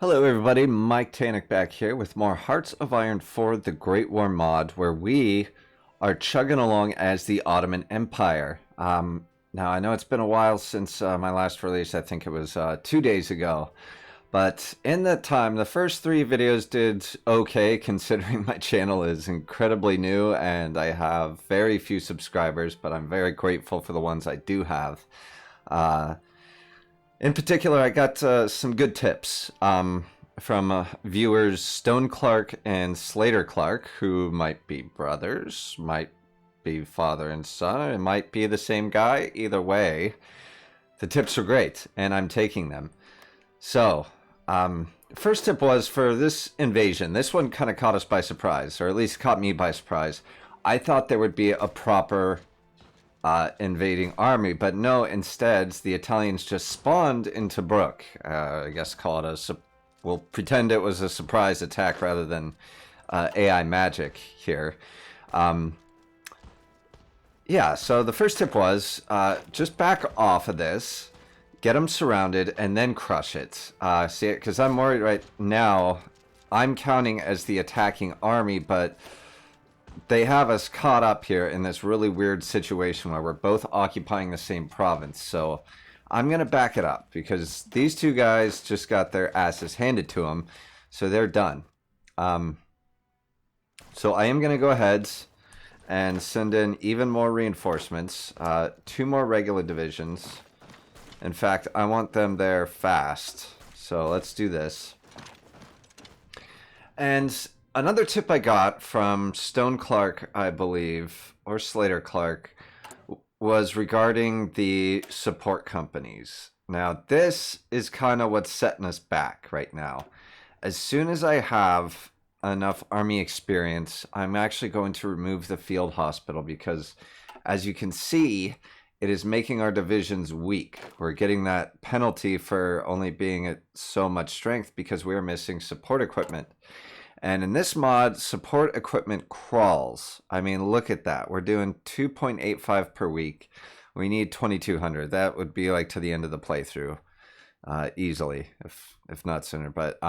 Hello everybody, Mike Tanik back here with more Hearts of Iron 4 The Great War mod, where we are chugging along as the Ottoman Empire. Now I know it's been a while since my last release. I think it was 2 days ago. But in that time, the first 3 videos did okay, considering my channel is incredibly new and I have very few subscribers, but I'm very grateful for the ones I do have. In particular, I got some good tips from viewers Stone Clark and Slater Clark, who might be brothers, might be father and son, it might be the same guy. Either way, the tips are great, and I'm taking them. So, first tip was for this invasion. This one kind of caught us by surprise, or at least caught me by surprise. I thought there would be a proper invading army, but no, instead the Italians just spawned into Brook. I guess call it we'll pretend it was a surprise attack rather than AI magic here. Yeah, so the first tip was just back off of this, get them surrounded, and then crush it. See it? Because I'm worried right now, I'm counting as the attacking army, but they have us caught up here in this really weird situation where we're both occupying the same province. So I'm going to back it up because these two guys just got their asses handed to them. So they're done. So I am going to go ahead and send in even more reinforcements. 2 more regular divisions. In fact, I want them there fast. So let's do this. And another tip I got from Stone Clark, I believe, or Slater Clark, was regarding the support companies. Now, this is kind of what's setting us back right now. As soon as I have enough army experience, I'm actually going to remove the field hospital because, as you can see, it is making our divisions weak. We're getting that penalty for only being at so much strength because we're missing support equipment. And in this mod, support equipment crawls. I mean, look at that. We're doing 2.85 per week. We need 2,200. That would be like to the end of the playthrough easily, if not sooner. But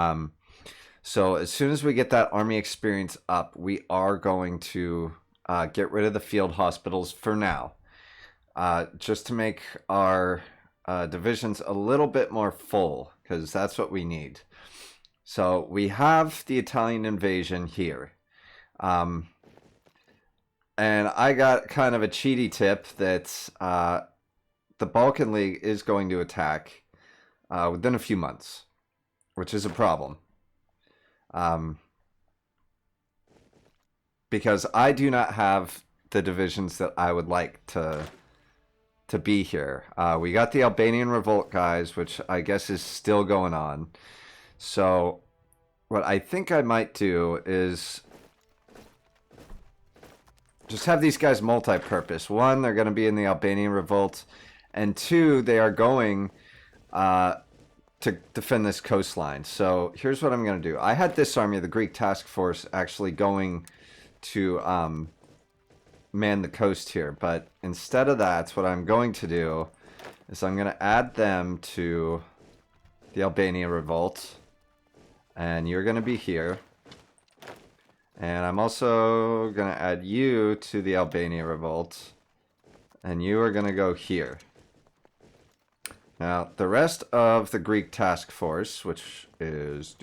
so as soon as we get that army experience up, we are going to get rid of the field hospitals for now, just to make our divisions a little bit more full, because that's what we need. So we have the Italian invasion here. And I got kind of a cheaty tip that the Balkan League is going to attack within a few months, which is a problem. Because I do not have the divisions that I would like to be here. We got the Albanian revolt guys, which I guess is still going on. So what I think I might do is just have these guys multi-purpose. 1, they're going to be in the Albanian revolt, and 2, they are going to defend this coastline. So here's what I'm going to do. I had this army, the Greek task force, actually going to man the coast here, but instead of that, what I'm going to do is I'm going to add them to the Albanian revolt. And you're going to be here. And I'm also going to add you to the Albania revolt. And you are going to go here. Now, the rest of the Greek task force, which is...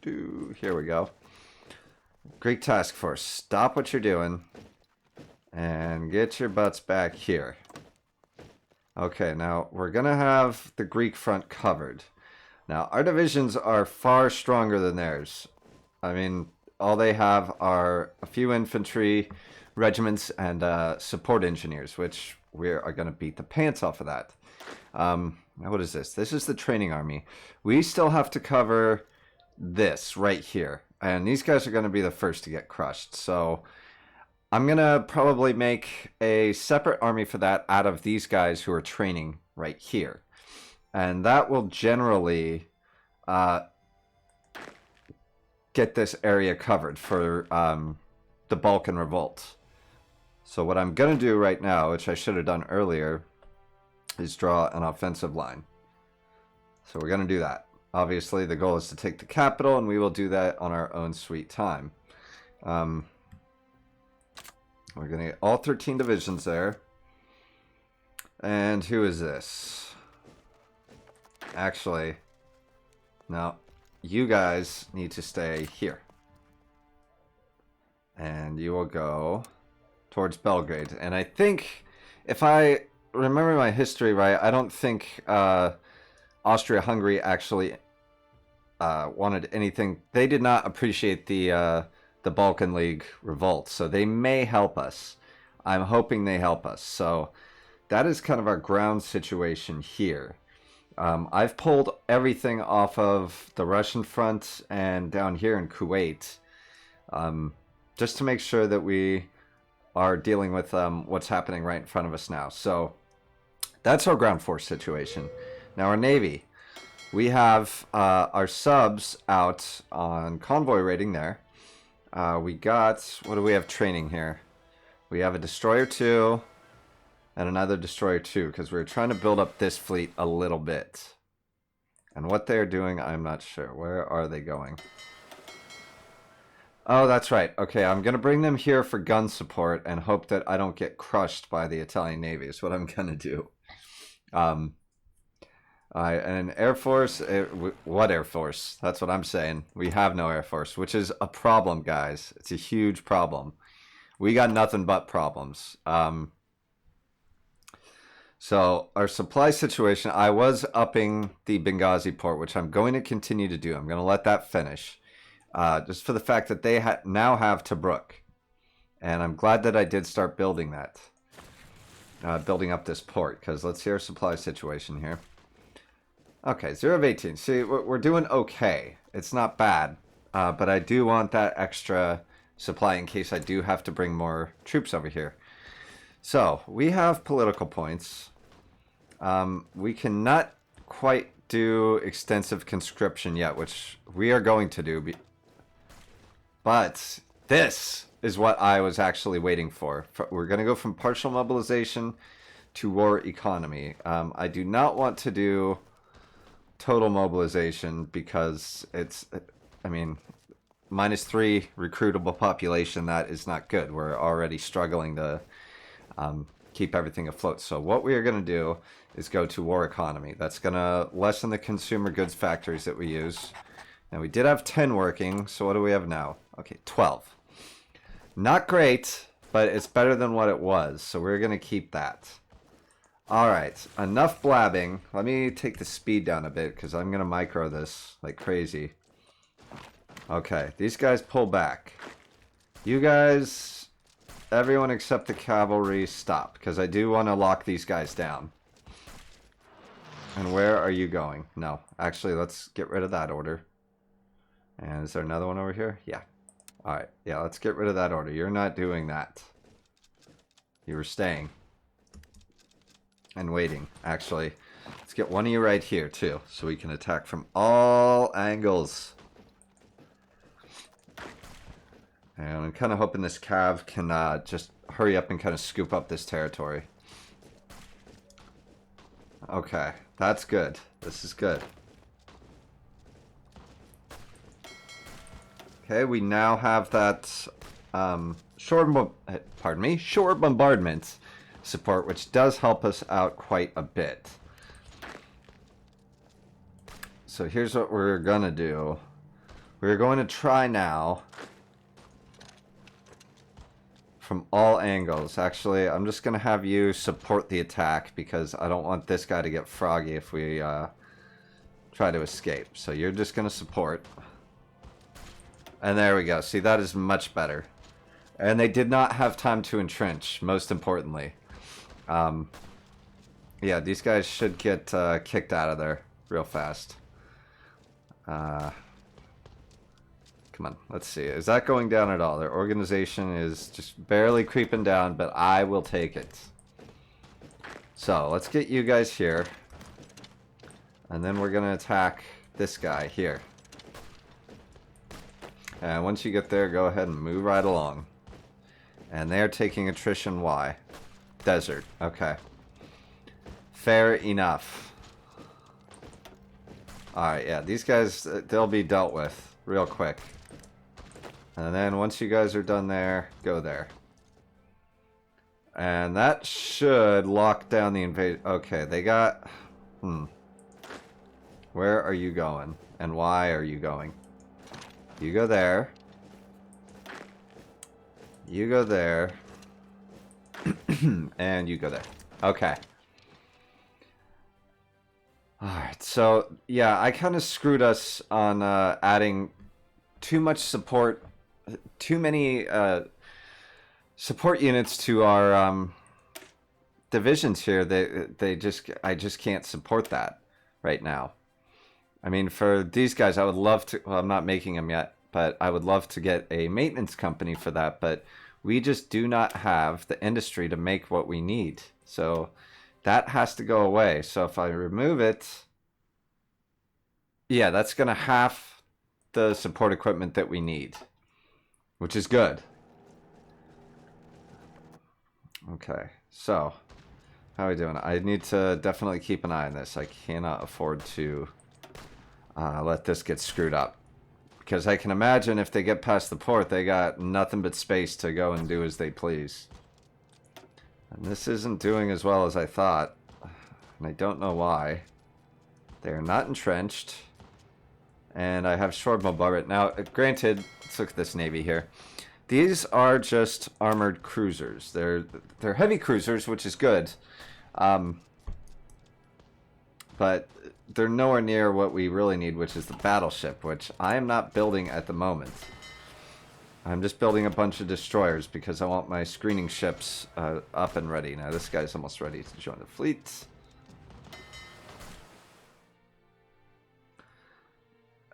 here we go. Greek task force, stop what you're doing. And get your butts back here. Okay, now we're going to have the Greek front covered. Now, our divisions are far stronger than theirs. I mean, all they have are a few infantry regiments and support engineers, which we are going to beat the pants off of that. What is this? This is the training army. We still have to cover this right here. And these guys are going to be the first to get crushed. So I'm going to probably make a separate army for that out of these guys who are training right here. And that will generally get this area covered for the Balkan Revolt. So what I'm going to do right now, which I should have done earlier, is draw an offensive line. So we're going to do that. obviously the goal is to take the capital, and we will do that on our own sweet time. We're going to get all 13 divisions there. And who is this? Actually, no. You guys need to stay here. And you will go towards Belgrade. And I think, if I remember my history right, I don't think Austria-Hungary actually wanted anything. They did not appreciate the Balkan League revolt, so they may help us. I'm hoping they help us. So that is kind of our ground situation here. I've pulled everything off of the Russian front and down here in Kuwait, just to make sure that we are dealing with what's happening right in front of us now. So that's our ground force situation. Now our Navy. We have our subs out on convoy raiding there. We got, what do we have training here? We have a Destroyer 2 and another Destroyer 2, because we're trying to build up this fleet a little bit. And what they're doing, I'm not sure. Where are they going? Oh, that's right. Okay, I'm going to bring them here for gun support and hope that I don't get crushed by the Italian Navy is what I'm going to do. And Air Force, what Air Force? That's what I'm saying. We have no Air Force, which is a problem, guys. It's a huge problem. We got nothing but problems. So our supply situation, I was upping the Benghazi port, which I'm going to continue to do. I'm going to let that finish. Just for the fact that they now have Tobruk. And I'm glad that I did start building that. Building up this port, because let's see our supply situation here. Okay, 0 of 18. See, we're doing okay. It's not bad. But I do want that extra supply in case I do have to bring more troops over here. So, we have political points. We cannot quite do extensive conscription yet, which we are going to do. But this is what I was actually waiting for. We're going to go from partial mobilization to war economy. I do not want to do total mobilization because it's, I mean, -3 recruitable population, that is not good. We're already struggling to keep everything afloat. So what we are going to do is go to war economy. That's going to lessen the consumer goods factories that we use. Now we did have 10 working, so what do we have now? Okay, 12. Not great, but it's better than what it was, so we're going to keep that. Alright, enough blabbing. Let me take the speed down a bit, because I'm going to micro this like crazy. Okay, these guys pull back. You guys, everyone except the cavalry, stop, because I do want to lock these guys down. And where are you going? No, actually, let's get rid of that order. And is there another one over here? Yeah. Alright, yeah, let's get rid of that order. You're not doing that. You were staying. And waiting, actually. Let's get one of you right here, too, so we can attack from all angles. And I'm kind of hoping this cav can just hurry up and kind of scoop up this territory. Okay, that's good. This is good. Okay, we now have that shore bombardment support, which does help us out quite a bit. So here's what we're gonna do. We're going to try now from all angles. Actually, I'm just gonna have you support the attack because I don't want this guy to get froggy if we try to escape. So you're just gonna support. And there we go. See, that is much better. And they did not have time to entrench, most importantly. Yeah, these guys should get kicked out of there real fast. Come on, let's see. Is that going down at all? Their organization is just barely creeping down, but I will take it. So, let's get you guys here. And then we're going to attack this guy here. And once you get there, go ahead and move right along. And they're taking attrition Y. Desert. Okay. Fair enough. Alright, yeah, these guys, they'll be dealt with real quick. And then once you guys are done there, go there. And that should lock down the invasion. Okay, they got... Where are you going? And why are you going? You go there. You go there. And you go there. Okay. Alright, so, yeah, I kind of screwed us on adding too much support, too many support units to our divisions here. I just can't support that right now. I mean, for these guys, I would love to, well, I'm not making them yet, but I would love to get a maintenance company for that, but we just do not have the industry to make what we need. So that has to go away. So if I remove it, yeah, that's going to half the support equipment that we need, which is good. Okay, so how are we doing? I need to definitely keep an eye on this. I cannot afford to let this get screwed up. Because I can imagine if they get past the port, they got nothing but space to go and do as they please. And this isn't doing as well as I thought. And I don't know why. They're not entrenched. And I have short bombardment. Now, granted, let's look at this Navy here. These are just armored cruisers. They're heavy cruisers, which is good. But they're nowhere near what we really need, which is the battleship, which I am not building at the moment. I'm just building a bunch of destroyers because I want my screening ships up and ready. Now this guy's almost ready to join the fleet.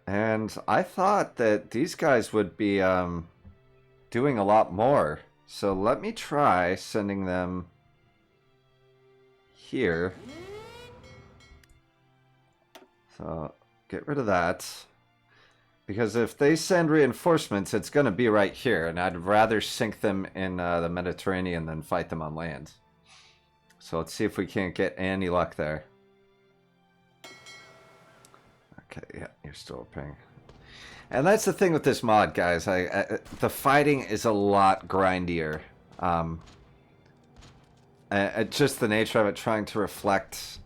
And I thought that these guys would be doing a lot more. So let me try sending them here. So get rid of that. Because if they send reinforcements, it's going to be right here. And I'd rather sink them in the Mediterranean than fight them on land. So let's see if we can't get any luck there. Okay, yeah, you're still repairing. And that's the thing with this mod, guys. The fighting is a lot grindier. Just the nature of it trying to reflect,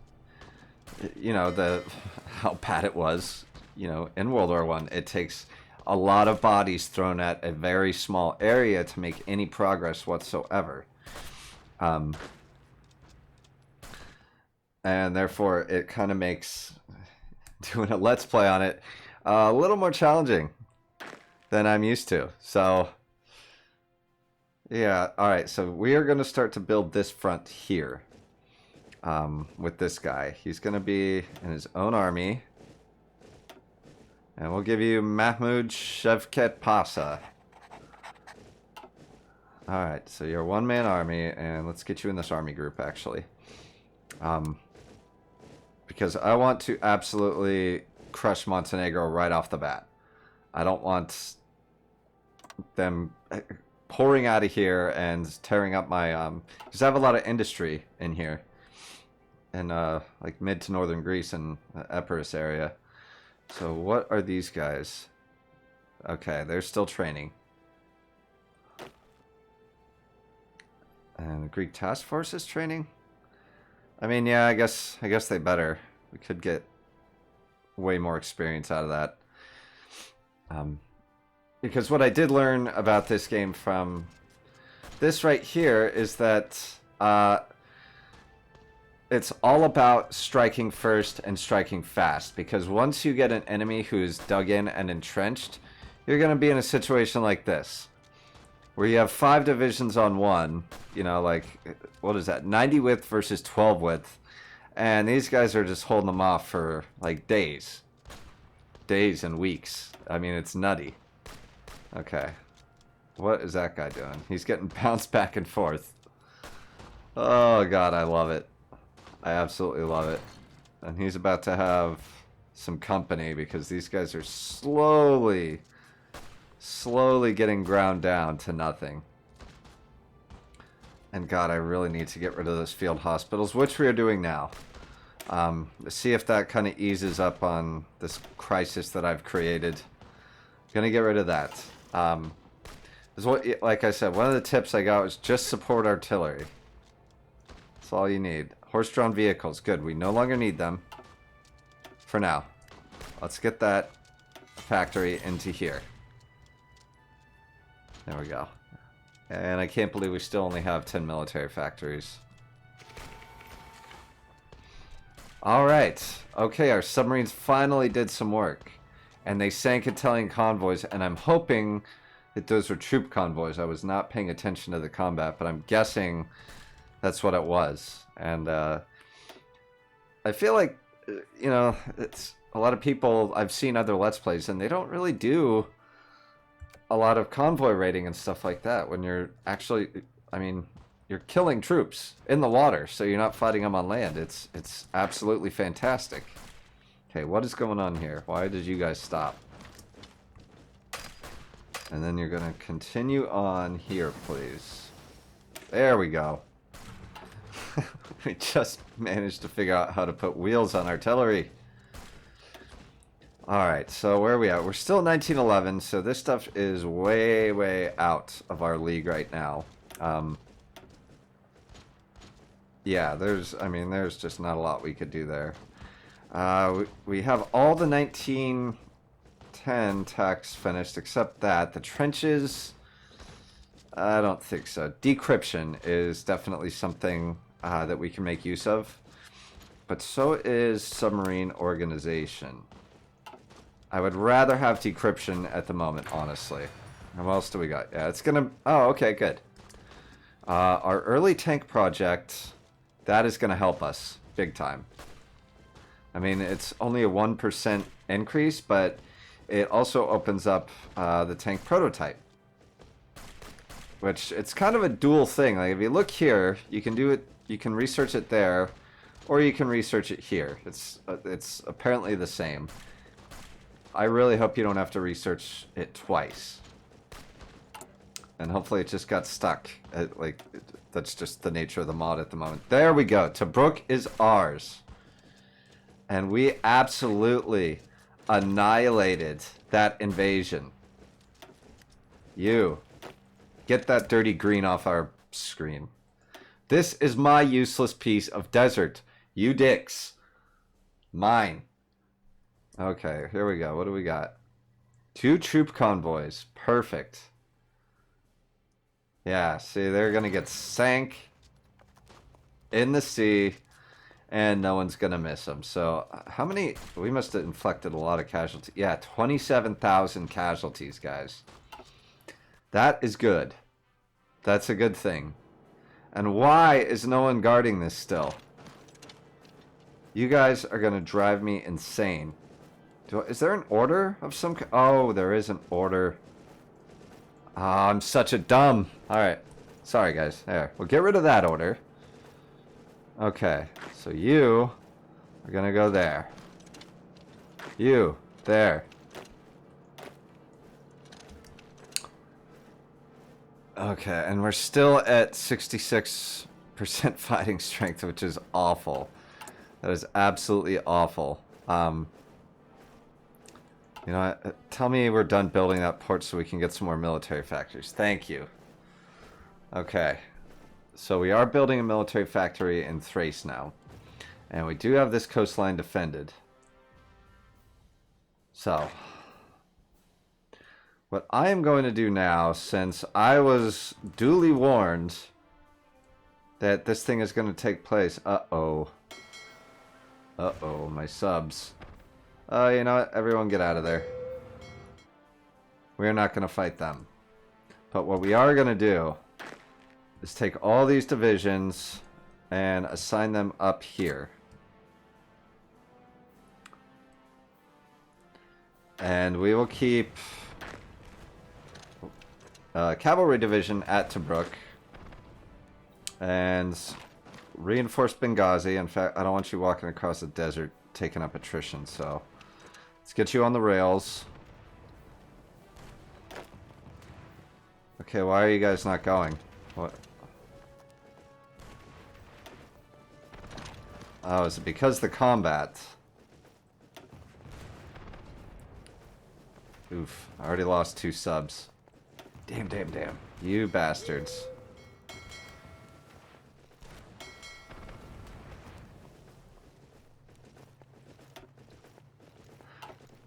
you know, how bad it was, you know, in World War I. It takes a lot of bodies thrown at a very small area to make any progress whatsoever. And therefore, it kind of makes doing a Let's Play on it a little more challenging than I'm used to. So, yeah, alright, so we are going to start to build this front here with this guy. He's going to be in his own army. And we'll give you Mahmoud Shevket Pasha. Alright, so you're a one-man army, and let's get you in this army group, actually. Because I want to absolutely crush Montenegro right off the bat. I don't want them pouring out of here and tearing up my... because I have a lot of industry in here. In, like, mid to northern Greece and Epirus area. So what are these guys? Okay, they're still training. And the Greek task force is training? I mean, yeah, I guess they better. We could get way more experience out of that. Because what I did learn about this game from this right here is that it's all about striking first and striking fast. Because once you get an enemy who's dug in and entrenched, you're going to be in a situation like this. Where you have 5 divisions on one, you know, like, what is that, 90 width versus 12 width. And these guys are just holding them off for, like, days. Days and weeks. I mean, it's nutty. Okay. What is that guy doing? He's getting bounced back and forth. Oh, God, I love it. I absolutely love it. And he's about to have some company because these guys are slowly getting ground down to nothing. And God, I really need to get rid of those field hospitals, which we are doing now. See if that kind of eases up on this crisis that I've created. Gonna get rid of that. Is what, like I said, one of the tips I got was just support artillery. That's all you need. Horse-drawn vehicles, good. We no longer need them. For now. Let's get that factory into here. There we go. And I can't believe we still only have 10 military factories. Alright. Okay, our submarines finally did some work. And they sank Italian convoys, and I'm hoping that those were troop convoys. I was not paying attention to the combat, but I'm guessing that's what it was. And I feel like, you know, it's a lot of people, I've seen other Let's Plays, and they don't really do a lot of convoy raiding and stuff like that when you're actually, I mean, you're killing troops in the water, so you're not fighting them on land. It's absolutely fantastic. Okay, what is going on here? Why did you guys stop? And then you're going to continue on here, please. There we go. We just managed to figure out how to put wheels on artillery. Alright, so where are we at? We're still 1911, so this stuff is way, way out of our league right now. Yeah, there's just not a lot we could do there. We have all the 1910 tax finished except that. The trenches, I don't think so. Decryption is definitely something that we can make use of. But so is submarine organization. I would rather have decryption at the moment, honestly. And what else do we got? Yeah, it's gonna... Oh, okay, good. Our early tank project, that is gonna help us big time. I mean, it's only a 1% increase, but it also opens up the tank prototype. Which, it's kind of a dual thing. Like, if you look here, you can do it, you can research it there, or you can research it here. It's apparently the same. I really hope you don't have to research it twice. And hopefully it just got stuck. That's just the nature of the mod at the moment. There we go. Tobruk is ours. And we absolutely annihilated that invasion. You. Get that dirty green off our screen. This is my useless piece of desert. You dicks. Mine. Okay, here we go. What do we got? 2 troop convoys. Perfect. Yeah, see, they're going to get sank in the sea, and no one's going to miss them. So, how many... We must have inflicted a lot of casualties. Yeah, 27,000 casualties, guys. That is good. That's a good thing. And why is no one guarding this still? You guys are going to drive me insane. Is there an order of some... Oh, there is an order. Oh, I'm such a dumb... Alright. Sorry, guys. There. We'll get rid of that order. Okay. So you are going to go there. You. There. Okay. And we're still at 66% fighting strength, which is awful. That is absolutely awful. You know what? Tell me we're done building that port so we can get some more military factories. Thank you. Okay. So we are building a military factory in Thrace now. And we do have this coastline defended. So. What I am going to do now, since I was duly warned that this thing is going to take place. Uh-oh. Uh-oh, my subs. You know what? Everyone get out of there. We're not going to fight them. But what we are going to do is take all these divisions and assign them up here. And we will keep cavalry division at Tobruk. And reinforce Benghazi. In fact, I don't want you walking across the desert taking up attrition, so let's get you on the rails. Okay, why are you guys not going? What? Oh, is it because of the combat? Oof, I already lost 2 subs. Damn, damn, damn. You bastards.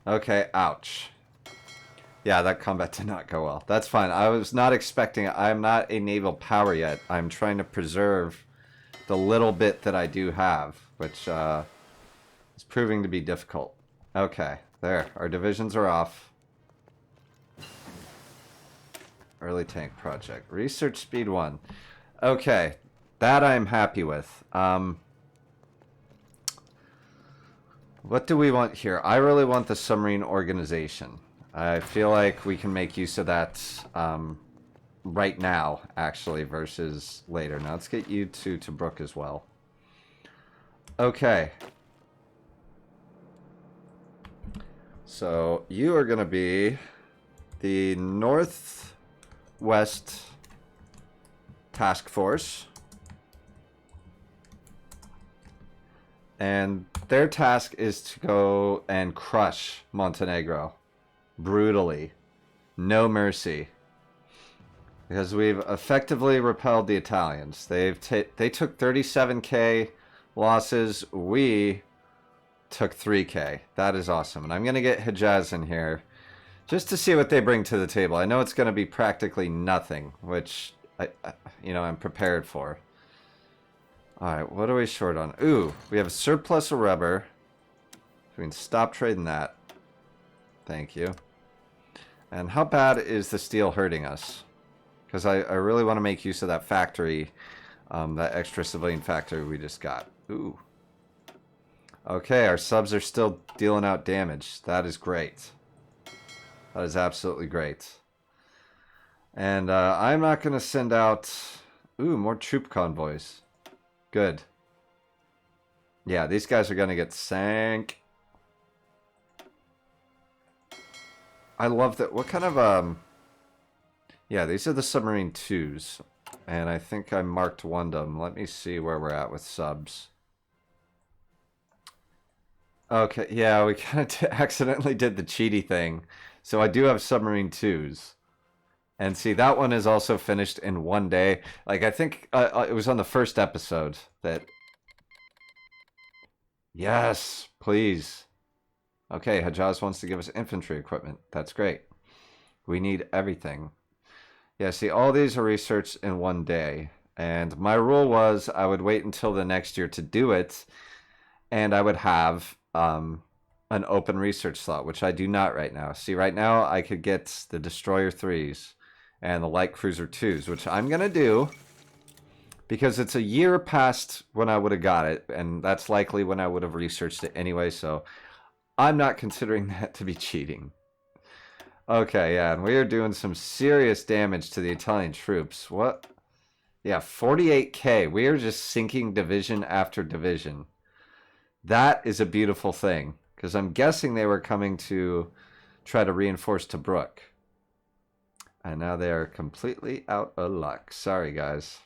Okay, ouch. Yeah, that combat did not go well. That's fine. I was not expecting it. I'm not a naval power yet. I'm trying to preserve the little bit that I do have, which is proving to be difficult. Okay, there. Our divisions are off. Early tank project. Research speed 1. Okay, that I'm happy with. What do we want here? I really want the submarine organization. I feel like we can make use of that right now, actually, versus later. Now, let's get you to Tobruk as well. Okay. So, you are going to be the Northwest Task Force. And their task is to go and crush Montenegro. Brutally. No mercy. Because we've effectively repelled the Italians. They took 37k losses. We took 3k. That is awesome. And I'm going to get Hejaz in here just to see what they bring to the table. I know it's going to be practically nothing, which I'm prepared for. Alright, what are we short on? Ooh, we have a surplus of rubber. We can stop trading that. Thank you. And how bad is the steel hurting us? Because I really want to make use of that factory, that extra civilian factory we just got. Ooh. Okay, our subs are still dealing out damage. That is great. That is absolutely great. And I'm not going to send out... Ooh, more troop convoys. Good. Yeah, these guys are going to get sank. I love that. What kind of... Yeah, these are the submarine 2s. And I think I marked one of them. Let me see where we're at with subs. Okay, yeah, we kind of accidentally did the cheaty thing. So I do have submarine 2s. And see, that one is also finished in 1 day. Like, I think it was on the first episode that... Yes, please. Okay, Hejaz wants to give us infantry equipment. That's great. We need everything. Yeah, see, all these are researched in 1 day. And my rule was I would wait until the next year to do it. And I would have an open research slot, which I do not right now. See, right now I could get the Destroyer 3s. And the light cruiser 2s, which I'm going to do because it's a year past when I would have got it, and that's likely when I would have researched it anyway, so I'm not considering that to be cheating. Okay, yeah, and we are doing some serious damage to the Italian troops. What? Yeah, 48k. We are just sinking division after division. That is a beautiful thing, because I'm guessing they were coming to try to reinforce Tobruk. And now they are completely out of luck. Sorry, guys.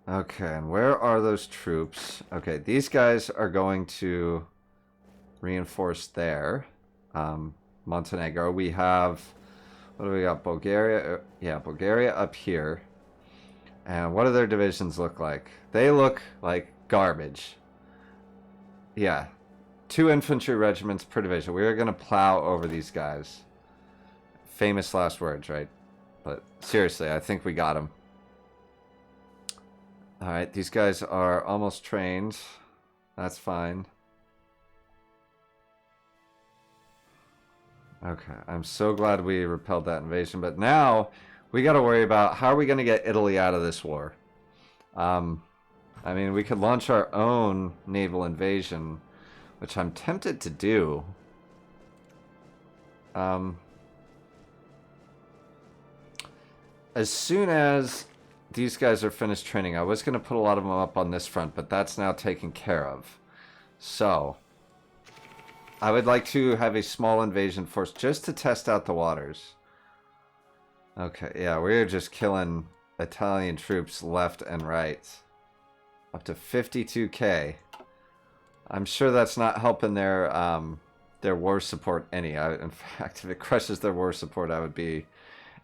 Okay, and where are those troops? Okay, these guys are going to reinforce there. Montenegro. We have... What do we got? Bulgaria? Yeah, Bulgaria up here. And what do their divisions look like? They look like garbage. Yeah. 2 infantry regiments per division. We are going to plow over these guys. Famous last words, right? But seriously, I think we got them. Alright, these guys are almost trained. That's fine. Okay, I'm so glad we repelled that invasion. But now, we got to worry about how are we going to get Italy out of this war. I mean, we could launch our own naval invasion, which I'm tempted to do. As soon as these guys are finished training, I was going to put a lot of them up on this front, but that's now taken care of. So, I would like to have a small invasion force just to test out the waters. Okay, yeah, we're just killing Italian troops left and right. Up to 52k. I'm sure that's not helping their war support any. In fact, if it crushes their war support, I would be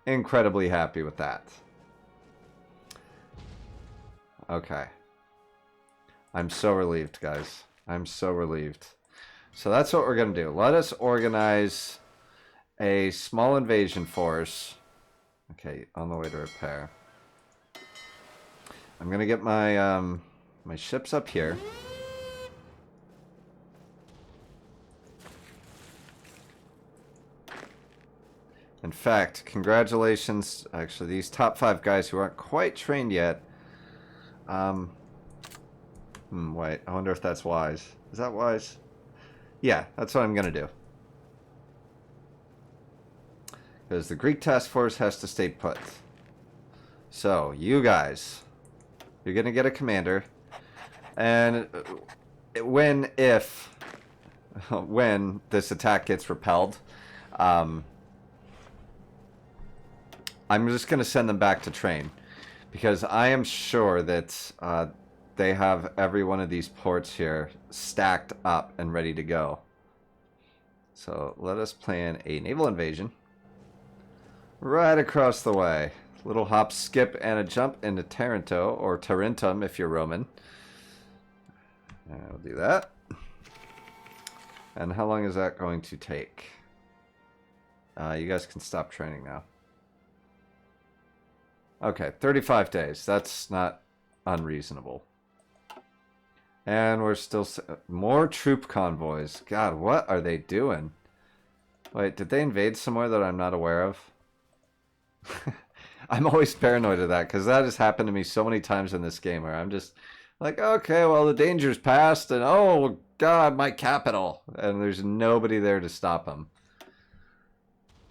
incredibly happy with that. Okay. I'm so relieved, guys. I'm so relieved. So that's what we're going to do. Let us organize a small invasion force. Okay, on the way to repair. I'm going to get my my ships up here. In fact, congratulations. Actually, these top 5 guys who aren't quite trained yet. Wait, I wonder if that's wise. Is that wise? Yeah, that's what I'm going to do. Because the Greek task force has to stay put. So, you guys, you're going to get a commander. And when this attack gets repelled, I'm just going to send them back to train. Because I am sure that they have every one of these ports here stacked up and ready to go. So let us plan a naval invasion. Right across the way. Little hop, skip, and a jump into Taranto, or Tarentum if you're Roman. I'll do that. And how long is that going to take? You guys can stop training now. Okay, 35 days. That's not unreasonable. And we're still... more troop convoys. God, what are they doing? Wait, did they invade somewhere that I'm not aware of? I'm always paranoid of that, because that has happened to me so many times in this game where I'm just like, okay, well, the danger's passed, and oh, God, my capital. And there's nobody there to stop them.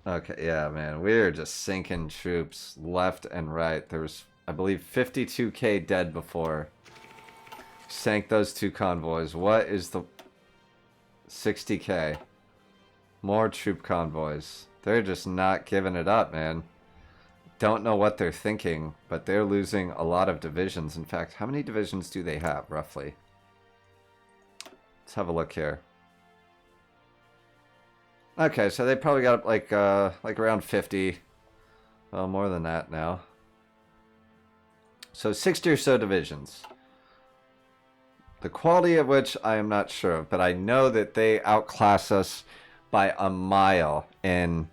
Okay, yeah, man, we're just sinking troops left and right. There was, I believe, 52k dead before. Sank those 2 convoys. What is the... 60k. More troop convoys. They're just not giving it up, man. Don't know what they're thinking, but they're losing a lot of divisions. In fact, how many divisions do they have, roughly? Let's have a look here. Okay, so they probably got up like around 50. Well, more than that now. So 60 or so divisions. The quality of which I am not sure of, but I know that they outclass us by a mile in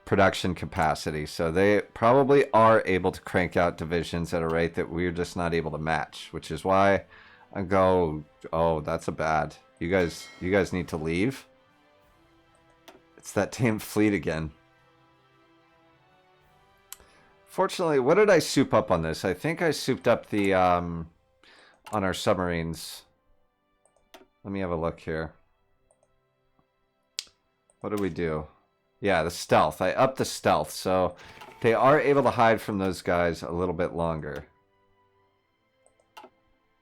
production capacity. So they probably are able to crank out divisions at a rate that we're just not able to match, which is why I go, oh, that's a bad. You guys need to leave. It's that damn fleet again. Fortunately, what did I soup up on this? I think I souped up the on our submarines. Let me have a look here. What did we do? Yeah, the stealth. I upped the stealth, so they are able to hide from those guys a little bit longer.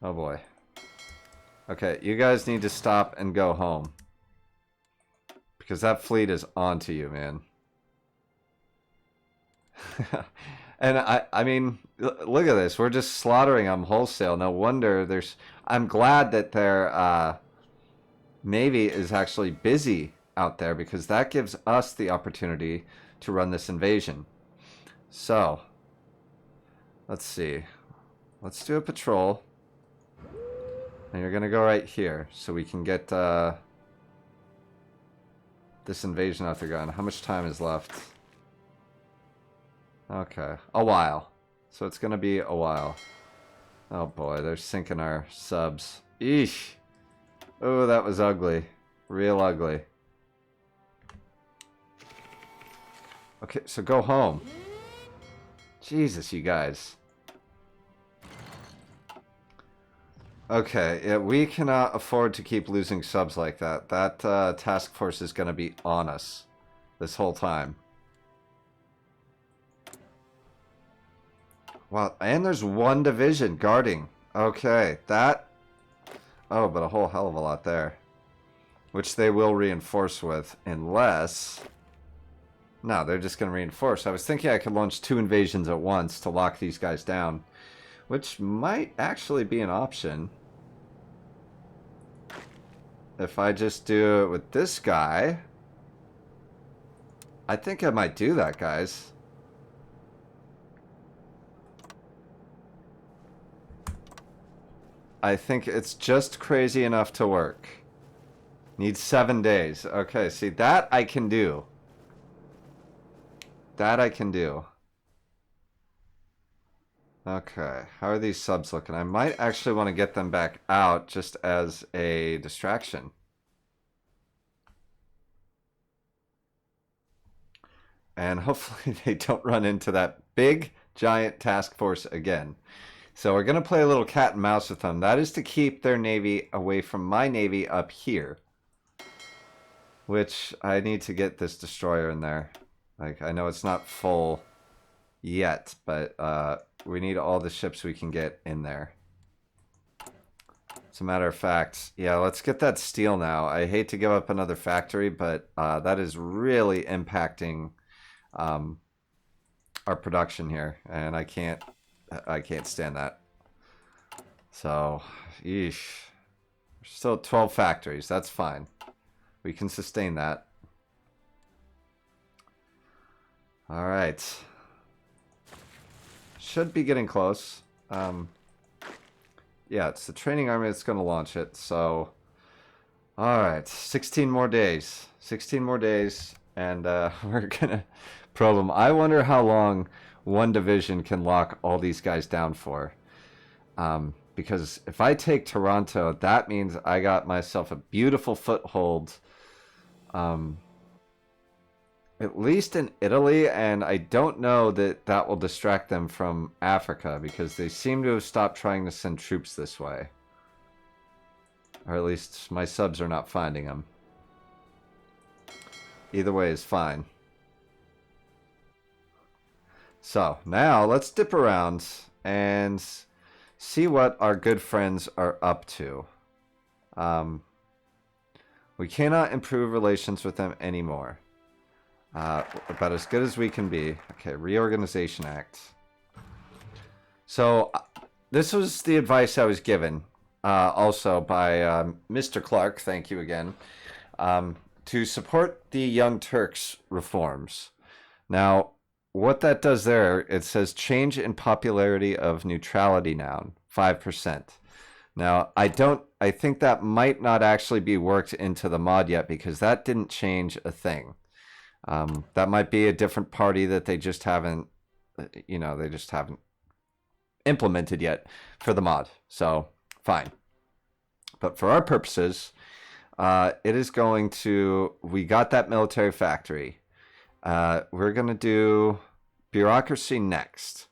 Oh boy. Okay, you guys need to stop and go home. Because that fleet is onto you, man. And I mean, look at this. We're just slaughtering them wholesale. No wonder there's... I'm glad that their Navy is actually busy out there, because that gives us the opportunity to run this invasion. So, let's see. Let's do a patrol. And you're going to go right here so we can get this invasion out there going. How much time is left? Okay, a while. So it's going to be a while. Oh boy, they're sinking our subs. Eesh. Oh, that was ugly. Real ugly. Okay, so go home. Jesus, you guys. Okay, yeah, we cannot afford to keep losing subs like that. That task force is going to be on us this whole time. Wow, and there's 1 division guarding. Okay, that... Oh, but a whole hell of a lot there. Which they will reinforce with, unless... No, they're just going to reinforce. I was thinking I could launch 2 invasions at once to lock these guys down. which might actually be an option. If I just do it with this guy, I think I might do that, guys. I think it's just crazy enough to work. Needs 7 days. Okay, see, that I can do. That I can do. Okay, how are these subs looking? I might actually want to get them back out just as a distraction. And hopefully they don't run into that big, giant task force again. So we're going to play a little cat and mouse with them. That is to keep their navy away from my navy up here. Which I need to get this destroyer in there. Like, I know it's not full yet, but we need all the ships we can get in there. As a matter of fact, yeah, let's get that steel now. I hate to give up another factory, but that is really impacting our production here, and I can't stand that. So, yeesh. We're still at 12 factories. That's fine. We can sustain that. All right. Should be getting close. Yeah, it's the training army that's going to launch it. So, all right, 16 more days. 16 more days, and we're going to probe them. I wonder how long one division can lock all these guys down for. Because if I take Toronto, that means I got myself a beautiful foothold, at least in Italy, and I don't know that that will distract them from Africa, because they seem to have stopped trying to send troops this way. Or at least my subs are not finding them. Either way is fine. So, now let's dip around and see what our good friends are up to. We cannot improve relations with them anymore. About as good as we can be. Okay, Reorganization Act. So, this was the advice I was given, also by Mr. Clark, thank you again, to support the Young Turks reforms. Now, what that does there, it says change in popularity of neutrality noun, 5%. Now, I think that might not actually be worked into the mod yet, because that didn't change a thing. That might be a different party that they just haven't, they just haven't implemented yet for the mod. So, fine. But for our purposes, it is going to, we got that military factory. We're going to do bureaucracy next.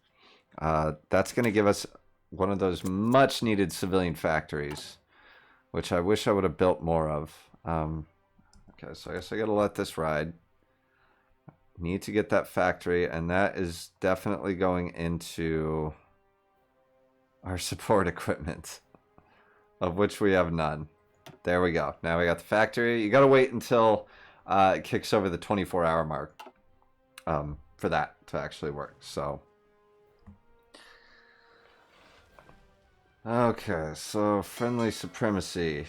That's going to give us one of those much needed civilian factories, which I wish I would have built more of. Okay, so I guess I got to let this ride. Need to get that factory, and that is definitely going into our support equipment, of which we have none. There we go. Now we got the factory. You got to wait until it kicks over the 24-hour mark for that to actually work. So, okay, so friendly supremacy.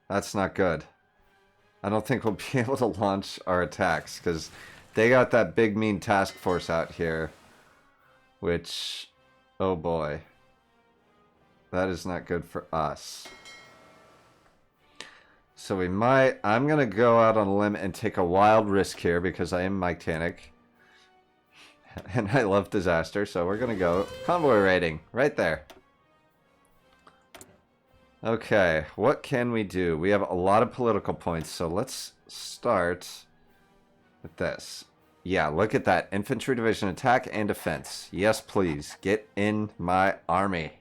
That's not good. I don't think we'll be able to launch our attacks, because they got that big mean task force out here, which, oh boy, that is not good for us. So we might, I'm going to go out on a limb and take a wild risk here, because I am Mictanic, and I love disaster, so we're going to go convoy raiding, right there. Okay, what can we do? We have a lot of political points, so let's start with this. Yeah, look at that. Infantry division, attack and defense. Yes, please. Get in my army.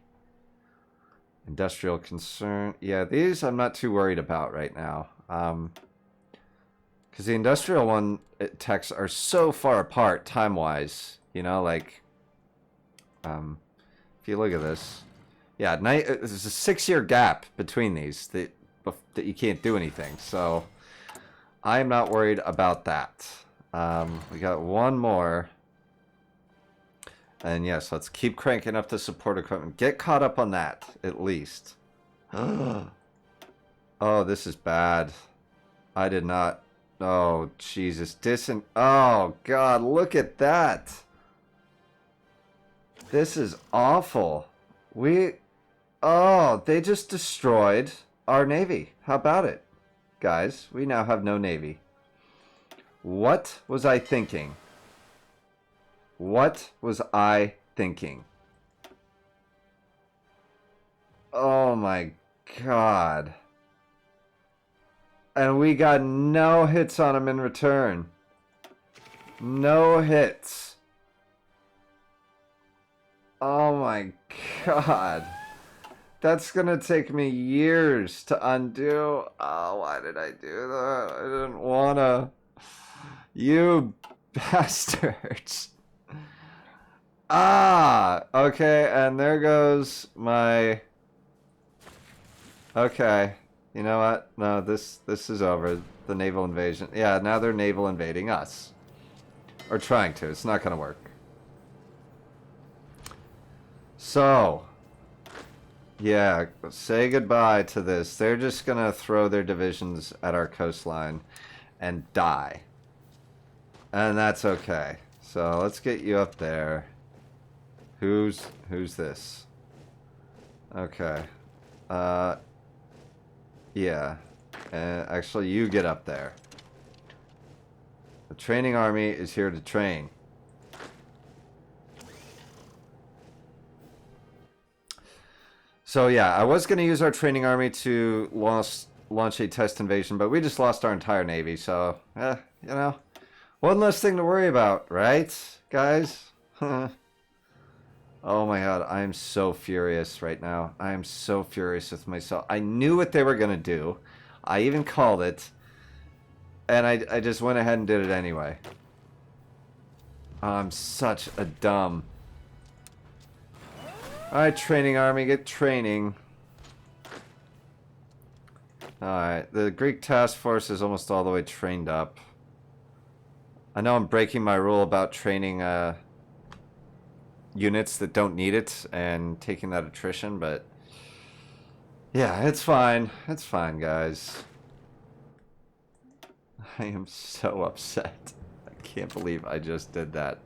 Industrial concern. Yeah, these I'm not too worried about right now. Because the industrial one techs are so far apart time-wise. You know, like, if you look at this. Yeah, there's a 6-year gap between these that you can't do anything. So I am not worried about that. We got one more. And yes, let's keep cranking up the support equipment. Get caught up on that, at least. Oh, this is bad. I did not... Oh, Jesus. Oh, God, look at that. This is awful. Oh, they just destroyed our navy. How about it? Guys, we now have no navy. What was I thinking? What was I thinking? Oh my God. And we got no hits on them in return. No hits. Oh my God. That's gonna take me years to undo. Oh, why did I do that? I didn't wanna. You bastards. Ah, okay, and there goes my... Okay, you know what? No, this is over. The naval invasion. Yeah, now they're naval invading us. Or trying to. It's not gonna work. So... Yeah, say goodbye to this. They're just gonna throw their divisions at our coastline and die. And that's okay. So let's get you up there. Who's this? Okay. Yeah. Actually, you get up there. The training army is here to train. So yeah, I was going to use our training army to launch a test invasion, but we just lost our entire navy, so, you know, one less thing to worry about, right, guys? Oh my God, I am so furious right now. I am so furious with myself. I knew what they were going to do. I even called it, and I just went ahead and did it anyway. I'm such a dumb... Alright, training army, get training. Alright, the Greek task force is almost all the way trained up. I know I'm breaking my rule about training units that don't need it and taking that attrition, but yeah, it's fine. It's fine, guys. I am so upset. I can't believe I just did that.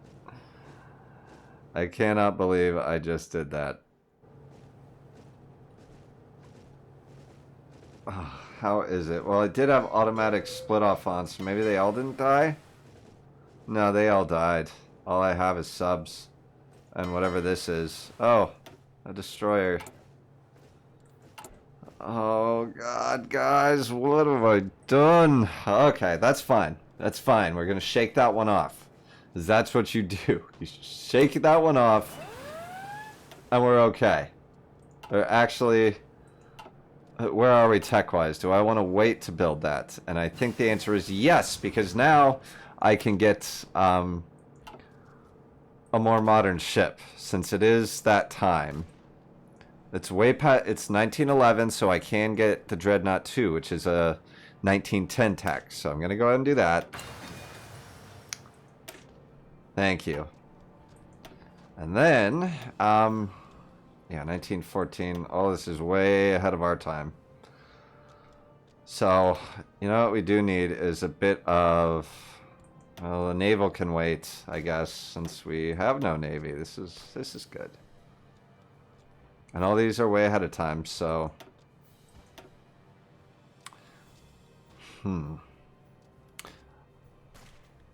I cannot believe I just did that. Oh, how is it? Well, it did have automatic split off on, so maybe they all didn't die? No, they all died. All I have is subs. And whatever this is. Oh, a destroyer. Oh, God, guys, what have I done? Okay, that's fine. That's fine. We're going to shake that one off. That's what you do. You shake that one off, and we're okay. Or actually, where are we tech-wise? Do I want to wait to build that? And I think the answer is yes, because now I can get a more modern ship, since it is that time. It's way past. It's 1911, so I can get the Dreadnought 2, which is a 1910 tech. So I'm going to go ahead and do that. Thank you. And then, yeah, 1914. All this is way ahead of our time. So, you know what we do need is a bit of... Well, the naval can wait, I guess, since we have no navy. This is good. And all these are way ahead of time, so...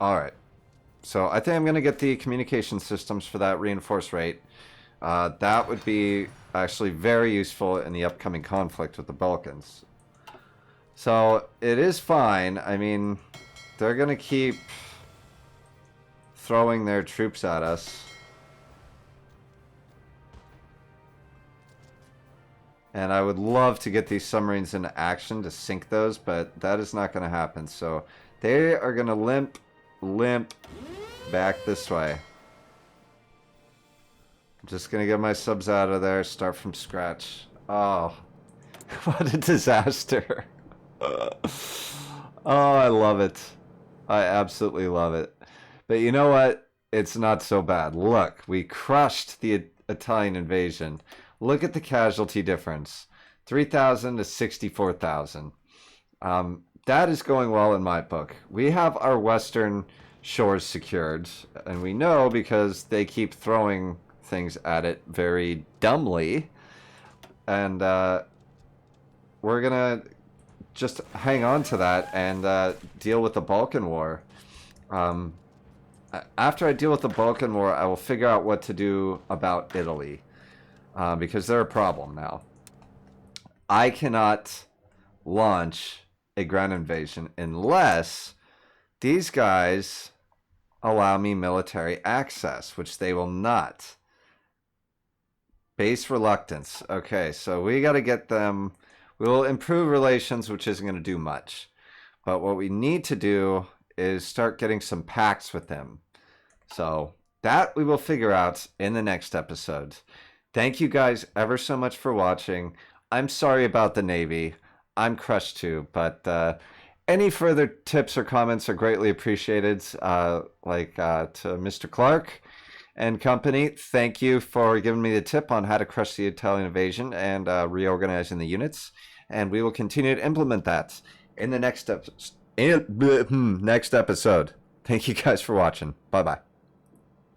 Alright. So I think I'm going to get the communication systems for that reinforced rate. That would be actually very useful in the upcoming conflict with the Balkans. So it is fine. I mean, they're going to keep throwing their troops at us. And I would love to get these submarines into action to sink those, but that is not going to happen. So they are going to limp back this way. I'm just going to get my subs out of there, start from scratch. Oh, what a disaster. Oh, I love it. I absolutely love it. But you know what? it's not so bad. Look, we crushed the Italian invasion. Look at the casualty difference. 3,000 to 64,000. That is going well in my book. We have our western shores secured, and we know because they keep throwing things at it very dumbly. And we're gonna just hang on to that and deal with the Balkan War. Um, After I deal with the Balkan War, I will figure out what to do about Italy, because they're a problem now. I cannot launch a ground invasion unless these guys allow me military access, which they will not. Base reluctance. Okay, so we got to get them. We will improve relations, which isn't going to do much. But what we need to do is start getting some pacts with them. So that we will figure out in the next episode. Thank you guys ever so much for watching. I'm sorry about the Navy. I'm crushed too, but any further tips or comments are greatly appreciated. To Mr. Clark and company, thank you for giving me the tip on how to crush the Italian invasion and reorganizing the units. And we will continue to implement that in the next episode. Thank you guys for watching. Bye-bye.